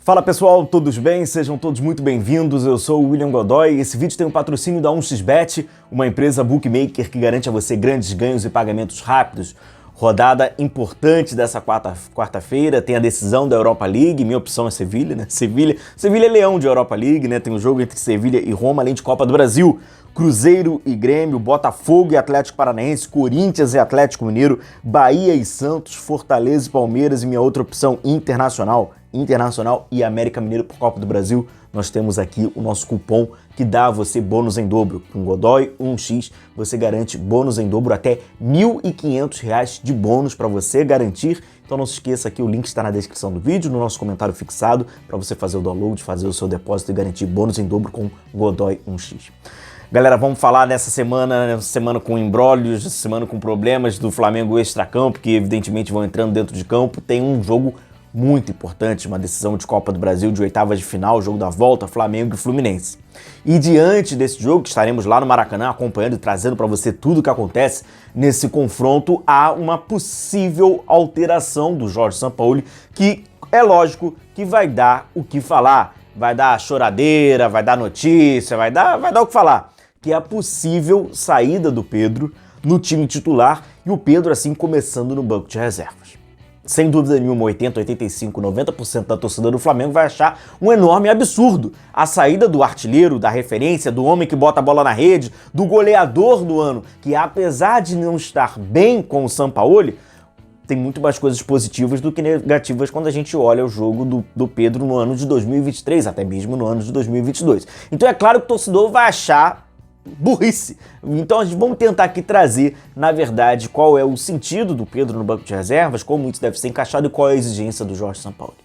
Fala pessoal, todos bem? Sejam todos muito bem-vindos, eu sou o William Godoy e esse vídeo tem um patrocínio da 1xBet, uma empresa bookmaker que garante a você grandes ganhos e pagamentos rápidos. Rodada importante dessa quarta-feira, tem a decisão da Europa League, minha opção é Sevilha, né? Sevilha é leão de Europa League, né? Tem um jogo entre Sevilha e Roma, além de Copa do Brasil. Cruzeiro e Grêmio, Botafogo e Atlético Paranaense, Corinthians e Atlético Mineiro, Bahia e Santos, Fortaleza e Palmeiras e minha outra opção Internacional e América Mineiro por Copa do Brasil. Nós temos aqui o nosso cupom que dá a você bônus em dobro. Com Godoy 1x, você garante bônus em dobro até R$ 1.500 de bônus para você garantir. Então não se esqueça que o link está na descrição do vídeo, no nosso comentário fixado, para você fazer o download, fazer o seu depósito e garantir bônus em dobro com Godoy 1x. Galera, vamos falar nessa semana com embrólios, essa semana com problemas do Flamengo extracampo, que evidentemente vão entrando dentro de campo. Tem um jogo muito importante, uma decisão de Copa do Brasil de oitavas de final, jogo da volta, Flamengo e Fluminense. E diante desse jogo, que estaremos lá no Maracanã acompanhando e trazendo para você tudo o que acontece nesse confronto, há uma possível alteração do Jorge Sampaoli, que é lógico que vai dar o que falar, vai dar choradeira, vai dar notícia, vai dar o que falar, que é a possível saída do Pedro no time titular e o Pedro assim começando no banco de reservas. Sem dúvida nenhuma, 80, 85, 90% da torcida do Flamengo vai achar um enorme absurdo a saída do artilheiro, da referência, do homem que bota a bola na rede, do goleador do ano, que apesar de não estar bem com o Sampaoli, tem muito mais coisas positivas do que negativas quando a gente olha o jogo do Pedro no ano de 2023, até mesmo no ano de 2022. Então é claro que o torcedor vai achar burrice. Então a gente vamos tentar aqui trazer, na verdade, qual é o sentido do Pedro no banco de reservas, como isso deve ser encaixado e qual é a exigência do Jorge Sampaoli.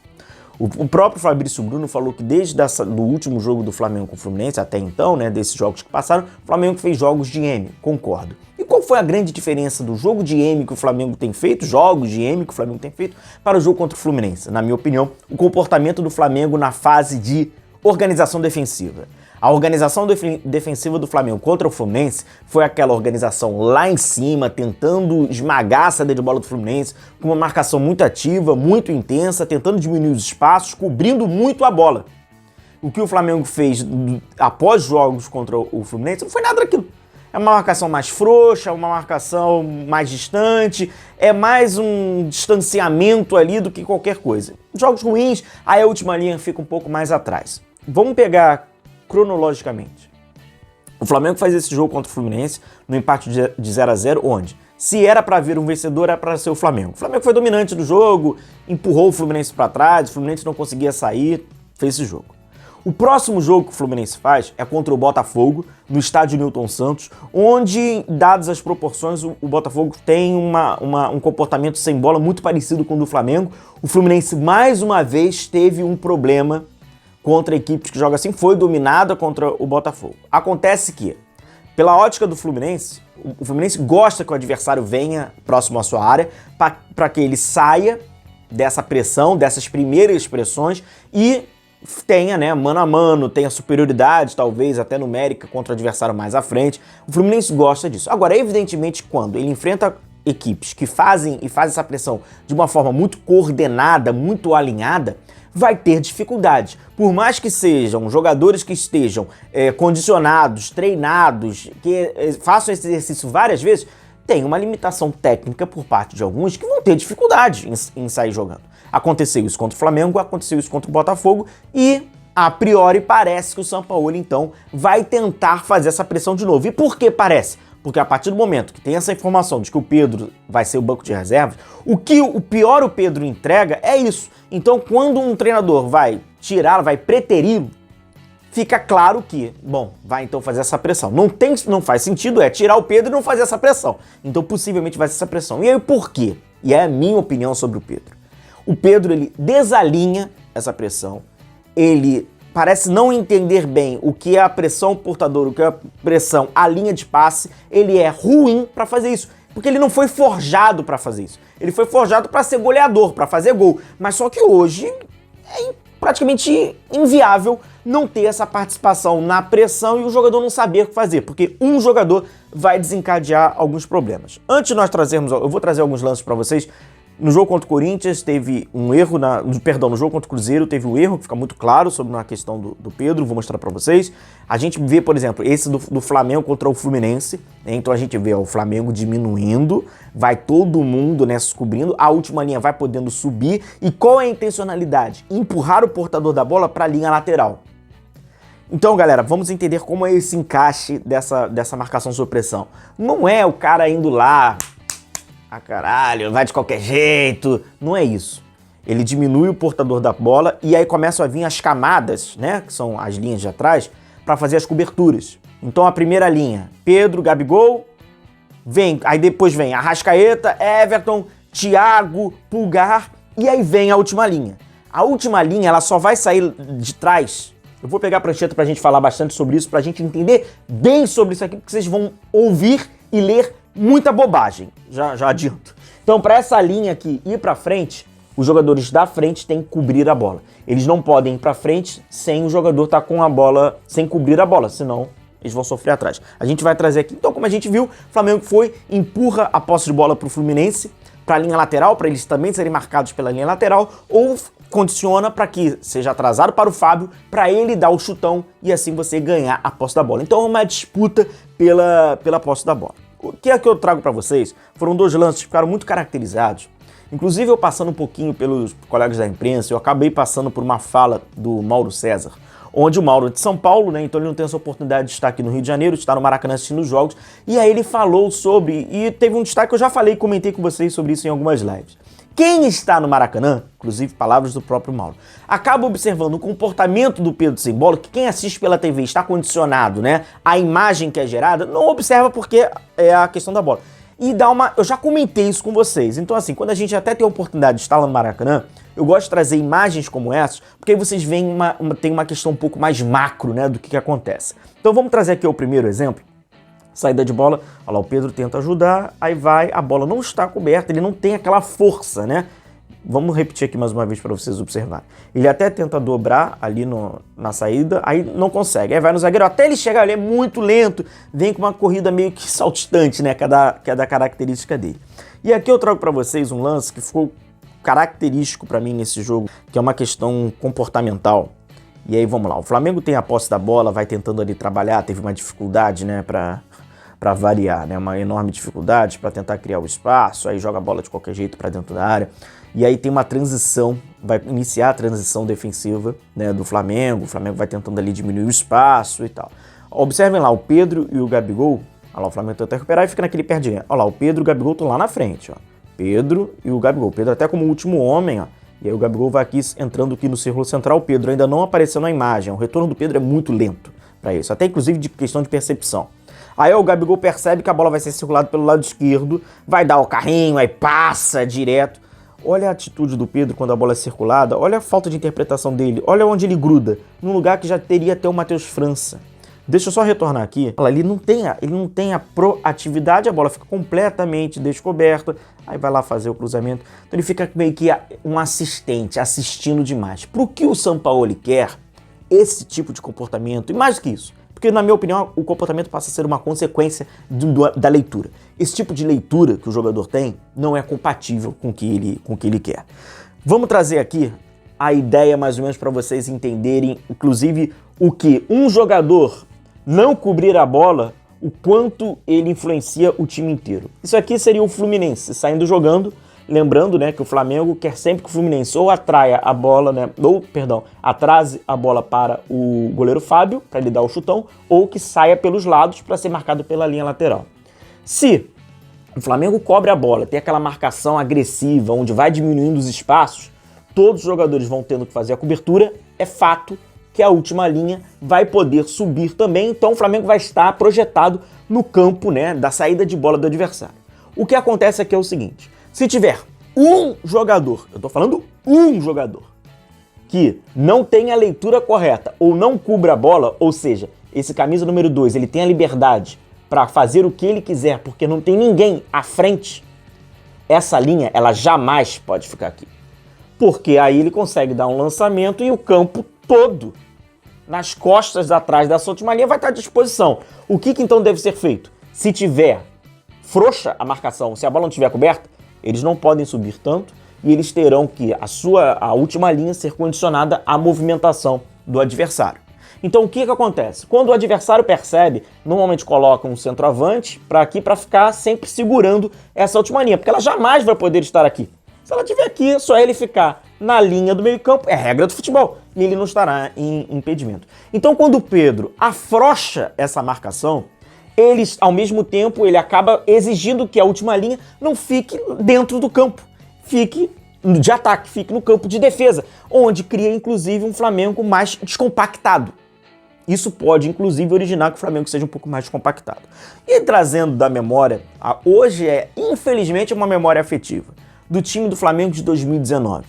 O próprio Fabrício Bruno falou que desde do último jogo do Flamengo com o Fluminense, até então, né, desses jogos que passaram, o Flamengo fez jogos de M, concordo. E qual foi a grande diferença do jogo de M que o Flamengo tem feito, jogos de M que o Flamengo tem feito, para o jogo contra o Fluminense? Na minha opinião, o comportamento do Flamengo na fase de organização defensiva. A organização defensiva do Flamengo contra o Fluminense foi aquela organização lá em cima, tentando esmagar a saída de bola do Fluminense, com uma marcação muito ativa, muito intensa, tentando diminuir os espaços, cobrindo muito a bola. O que o Flamengo fez após jogos contra o Fluminense não foi nada daquilo. É uma marcação mais frouxa, uma marcação mais distante, é mais um distanciamento ali do que qualquer coisa. Jogos ruins, aí a última linha fica um pouco mais atrás. Vamos pegar cronologicamente. O Flamengo faz esse jogo contra o Fluminense no empate de 0-0, onde se era para ver um vencedor, era para ser o Flamengo. O Flamengo foi dominante do jogo, empurrou o Fluminense para trás, o Fluminense não conseguia sair, fez esse jogo. O próximo jogo que o Fluminense faz é contra o Botafogo, no estádio Newton Santos, onde, dadas as proporções, o Botafogo tem um comportamento sem bola muito parecido com o do Flamengo. O Fluminense, mais uma vez, teve um problema contra equipes que jogam assim, foi dominada contra o Botafogo. Acontece que, pela ótica do Fluminense, o Fluminense gosta que o adversário venha próximo à sua área para que ele saia dessa pressão, dessas primeiras pressões e tenha, né, mano a mano, tenha superioridade, talvez até numérica, contra o adversário mais à frente. O Fluminense gosta disso. Agora, evidentemente, quando ele enfrenta equipes que fazem essa pressão de uma forma muito coordenada, muito alinhada, vai ter dificuldade. Por mais que sejam jogadores que estejam condicionados, treinados, que façam esse exercício várias vezes, tem uma limitação técnica por parte de alguns que vão ter dificuldade em sair jogando. Aconteceu isso contra o Flamengo, aconteceu isso contra o Botafogo e, a priori, parece que o Sampaoli, então, vai tentar fazer essa pressão de novo. E por que parece? Porque a partir do momento que tem essa informação de que o Pedro vai ser o banco de reservas, o pior o Pedro entrega é isso. Então, quando um treinador vai tirá-lo, vai preterir, fica claro que, bom, vai então fazer essa pressão. Não faz sentido tirar o Pedro e não fazer essa pressão. Então, possivelmente vai ser essa pressão. E aí, por quê? E é a minha opinião sobre o Pedro. O Pedro, ele desalinha essa pressão, ele parece não entender bem o que é a pressão portadora, o que é a pressão, a linha de passe, ele é ruim para fazer isso, porque ele não foi forjado para fazer isso. Ele foi forjado para ser goleador, para fazer gol, mas só que hoje é praticamente inviável não ter essa participação na pressão e o jogador não saber o que fazer, porque um jogador vai desencadear alguns problemas. Antes de nós trazermos, eu vou trazer alguns lances para vocês No jogo contra o Corinthians teve um erro, no jogo contra o Cruzeiro teve um erro que fica muito claro sobre a questão do Pedro, vou mostrar para vocês. A gente vê, por exemplo, esse do Flamengo contra o Fluminense, né? Então a gente vê o Flamengo diminuindo, vai todo mundo nessa cobrindo, a última linha vai podendo subir. E qual é a intencionalidade? Empurrar o portador da bola para a linha lateral. Então, galera, vamos entender como é esse encaixe dessa marcação sob pressão. Não é o cara indo lá... caralho, vai de qualquer jeito. Não é isso. Ele diminui o portador da bola e aí começam a vir as camadas, né? Que são as linhas de atrás, para fazer as coberturas. Então a primeira linha, Pedro, Gabigol, aí depois vem Arrascaeta, Everton, Thiago, Pulgar e aí vem a última linha. A última linha, ela só vai sair de trás. Eu vou pegar a prancheta pra gente falar bastante sobre isso, pra gente entender bem sobre isso aqui, porque vocês vão ouvir e ler muita bobagem, já adianto. Então, para essa linha aqui ir para frente, os jogadores da frente têm que cobrir a bola. Eles não podem ir para frente sem o jogador estar com a bola, sem cobrir a bola, senão eles vão sofrer atrás. A gente vai trazer aqui, então, como a gente viu, o Flamengo empurra a posse de bola para o Fluminense, para a linha lateral, para eles também serem marcados pela linha lateral, ou condiciona para que seja atrasado para o Fábio, para ele dar o chutão e assim você ganhar a posse da bola. Então é uma disputa pela posse da bola. O que é que eu trago para vocês foram 2 lances que ficaram muito caracterizados. Inclusive, eu passando um pouquinho pelos colegas da imprensa, eu acabei passando por uma fala do Mauro César, onde o Mauro é de São Paulo, né? Então ele não tem essa oportunidade de estar aqui no Rio de Janeiro, de estar no Maracanã assistindo os jogos. E aí ele falou sobre, e teve um destaque que eu já falei, comentei com vocês sobre isso em algumas lives. Quem está no Maracanã, inclusive palavras do próprio Mauro, acaba observando o comportamento do Pedro sem bola, que quem assiste pela TV está condicionado, né? A imagem que é gerada, não observa porque é a questão da bola. E eu já comentei isso com vocês. Então assim, quando a gente até tem a oportunidade de estar lá no Maracanã, eu gosto de trazer imagens como essas, porque aí vocês veem tem uma questão um pouco mais macro, né, do que acontece. Então vamos trazer aqui o primeiro exemplo. Saída de bola, olha lá, o Pedro tenta ajudar, aí vai, a bola não está coberta, ele não tem aquela força, né? Vamos repetir aqui mais uma vez para vocês observarem. Ele até tenta dobrar ali na saída, aí não consegue. Aí vai no zagueiro, até ele chegar, ele é muito lento, vem com uma corrida meio que saltitante, né? Que é da característica dele. E aqui eu trago para vocês um lance que ficou característico para mim nesse jogo, que é uma questão comportamental. E aí vamos lá, o Flamengo tem a posse da bola, vai tentando ali trabalhar, teve uma dificuldade, né, para variar, né, uma enorme dificuldade para tentar criar o espaço, aí joga a bola de qualquer jeito para dentro da área, e aí tem uma transição, vai iniciar a transição defensiva, né, do Flamengo, o Flamengo vai tentando ali diminuir o espaço e tal. Observem lá, o Pedro e o Gabigol, olha lá, o Flamengo tenta recuperar e fica naquele perdinho, olha lá, o Pedro e o Gabigol estão lá na frente, ó, Pedro e o Gabigol, Pedro até como último homem, ó, e aí o Gabigol vai aqui entrando aqui no círculo central, o Pedro ainda não apareceu na imagem, o retorno do Pedro é muito lento para isso, até inclusive de questão de percepção. Aí o Gabigol percebe que a bola vai ser circulada pelo lado esquerdo, vai dar o carrinho, aí passa direto. Olha a atitude do Pedro quando a bola é circulada, olha a falta de interpretação dele, olha onde ele gruda, num lugar que já teria até o Matheus França. Deixa eu só retornar aqui, olha, ele não tem a proatividade, a bola fica completamente descoberta, aí vai lá fazer o cruzamento, então ele fica meio que um assistente, assistindo demais. Pro que o Sampaoli quer, esse tipo de comportamento, e mais do que isso, porque, na minha opinião, o comportamento passa a ser uma consequência da leitura. Esse tipo de leitura que o jogador tem não é compatível com o que ele quer. Vamos trazer aqui a ideia, mais ou menos, para vocês entenderem, inclusive, o que um jogador não cobrir a bola, o quanto ele influencia o time inteiro. Isso aqui seria o Fluminense saindo jogando, lembrando, né, que o Flamengo quer sempre que o Fluminense ou atraia a bola, né, atrase a bola para o goleiro Fábio, para ele dar o chutão, ou que saia pelos lados para ser marcado pela linha lateral. Se o Flamengo cobre a bola, tem aquela marcação agressiva, onde vai diminuindo os espaços, todos os jogadores vão tendo que fazer a cobertura, é fato que a última linha vai poder subir também, então o Flamengo vai estar projetado no campo, né, da saída de bola do adversário. O que acontece aqui é o seguinte: se tiver um jogador, eu tô falando um jogador, que não tem a leitura correta ou não cubra a bola, ou seja, esse camisa número 2, ele tem a liberdade para fazer o que ele quiser porque não tem ninguém à frente, essa linha, ela jamais pode ficar aqui. Porque aí ele consegue dar um lançamento e o campo todo, nas costas atrás dessa última linha, vai estar à disposição. O que então deve ser feito? Se tiver frouxa a marcação, se a bola não estiver coberta, Eles não podem subir tanto e eles terão que a última linha ser condicionada à movimentação do adversário. Então o que acontece? Quando o adversário percebe, normalmente coloca um centroavante para aqui para ficar sempre segurando essa última linha, porque ela jamais vai poder estar aqui. Se ela estiver aqui, é só ele ficar na linha do meio-campo, é regra do futebol, e ele não estará em impedimento. Então quando o Pedro afrouxa essa marcação, ao mesmo tempo, ele acaba exigindo que a última linha não fique dentro do campo, fique de ataque, fique no campo de defesa, onde cria inclusive um Flamengo mais descompactado. Isso pode, inclusive, originar que o Flamengo seja um pouco mais descompactado. E trazendo da memória, hoje infelizmente, uma memória afetiva do time do Flamengo de 2019.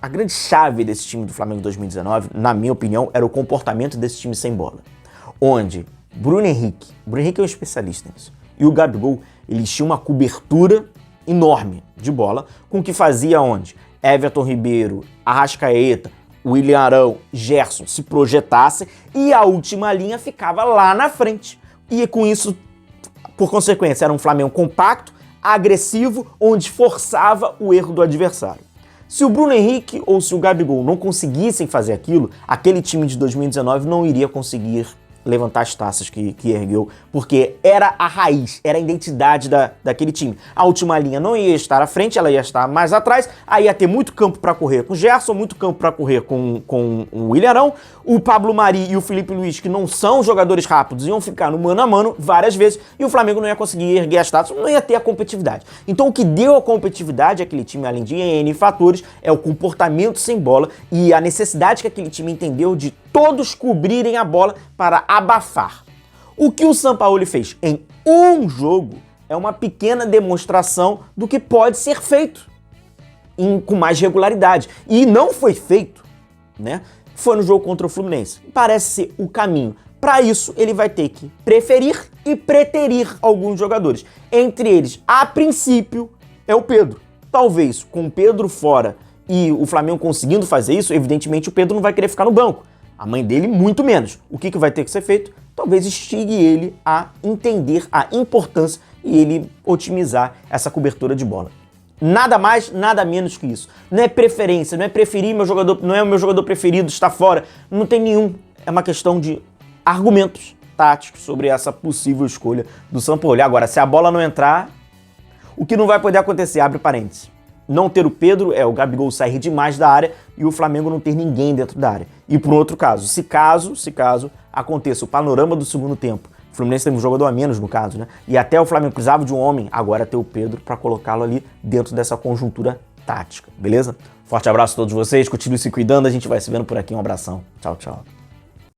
A grande chave desse time do Flamengo de 2019, na minha opinião, era o comportamento desse time sem bola. Onde Bruno Henrique é um especialista nisso, e o Gabigol, eles tinham uma cobertura enorme de bola, com o que fazia onde Everton Ribeiro, Arrascaeta, William Arão, Gerson se projetassem e a última linha ficava lá na frente. E com isso, por consequência, era um Flamengo compacto, agressivo, onde forçava o erro do adversário. Se o Bruno Henrique ou se o Gabigol não conseguissem fazer aquilo, aquele time de 2019 não iria conseguir levantar as taças que ergueu, porque era a raiz, era a identidade daquele time. A última linha não ia estar à frente, ela ia estar mais atrás, aí ia ter muito campo para correr com o Gerson, muito campo para correr com o William Arão, o Pablo Mari e o Felipe Luiz, que não são jogadores rápidos, iam ficar no mano a mano várias vezes, e o Flamengo não ia conseguir erguer as taças, não ia ter a competitividade. Então o que deu a competitividade àquele time, além de N fatores, é o comportamento sem bola e a necessidade que aquele time entendeu de todos cobrirem a bola para abafar. O que o Sampaoli fez em um jogo é uma pequena demonstração do que pode ser feito com mais regularidade. E não foi feito, né? Foi no jogo contra o Fluminense. Parece ser o caminho. Para isso, ele vai ter que preferir e preterir alguns jogadores. Entre eles, a princípio, é o Pedro. Talvez com o Pedro fora e o Flamengo conseguindo fazer isso, evidentemente o Pedro não vai querer ficar no banco. A mãe dele, muito menos. O que vai ter que ser feito? Talvez instigue ele a entender a importância e ele otimizar essa cobertura de bola. Nada mais, nada menos que isso. Não é preferência, não é preferir meu jogador, não é o meu jogador preferido, está fora. Não tem nenhum. É uma questão de argumentos táticos sobre essa possível escolha do Sampaoli. Agora, se a bola não entrar, o que não vai poder acontecer, abre parênteses. Não ter o Pedro o Gabigol sair demais da área e o Flamengo não ter ninguém dentro da área. E por outro caso, se caso aconteça o panorama do segundo tempo, o Fluminense tem um jogador a menos no caso, né? E até o Flamengo precisava de um homem, agora ter o Pedro para colocá-lo ali dentro dessa conjuntura tática, beleza? Forte abraço a todos vocês, continue se cuidando, a gente vai se vendo por aqui, um abração. Tchau, tchau.